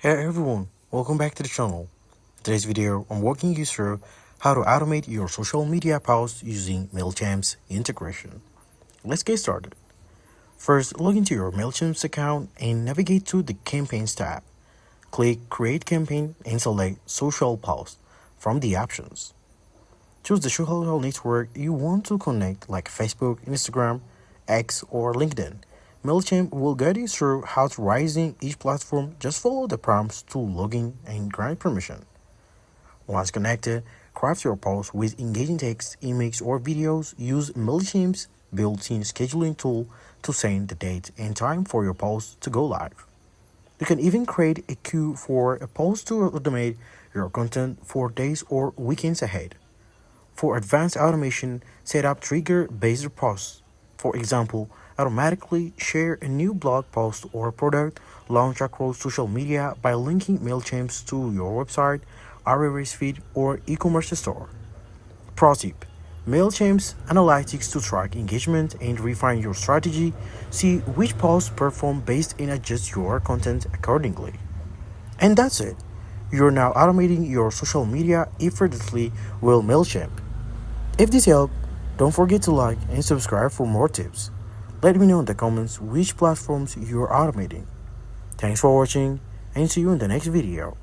Hey everyone, welcome back to the channel. In today's video, I'm walking you through how to automate your social media posts using Mailchimp's integration. Let's get started. First, log into your Mailchimp's account and navigate to the Campaigns tab. Click Create Campaign and select Social Post from the options. Choose the social network you want to connect like Facebook, Instagram, X, or LinkedIn. Mailchimp will guide you through how to raising each platform. Just follow the prompts to log in and grant permission. Once connected, craft your post with engaging text, images, or videos. Use Mailchimp's built-in scheduling tool to send the date and time for your post to go live. You can even create a queue for a post to automate your content for days or weekends ahead. For advanced automation, set up trigger-based posts. For example, automatically share a new blog post or product launch across social media by linking Mailchimp to your website, RSS feed, or e-commerce store. Pro tip: Mailchimp's analytics to track engagement and refine your strategy. See which posts perform best and adjust your content accordingly. And that's it. You're now automating your social media effortlessly with Mailchimp. If this helped, don't forget to like and subscribe for more tips. Let me know in the comments which platforms you're automating. Thanks for watching and see you in the next video.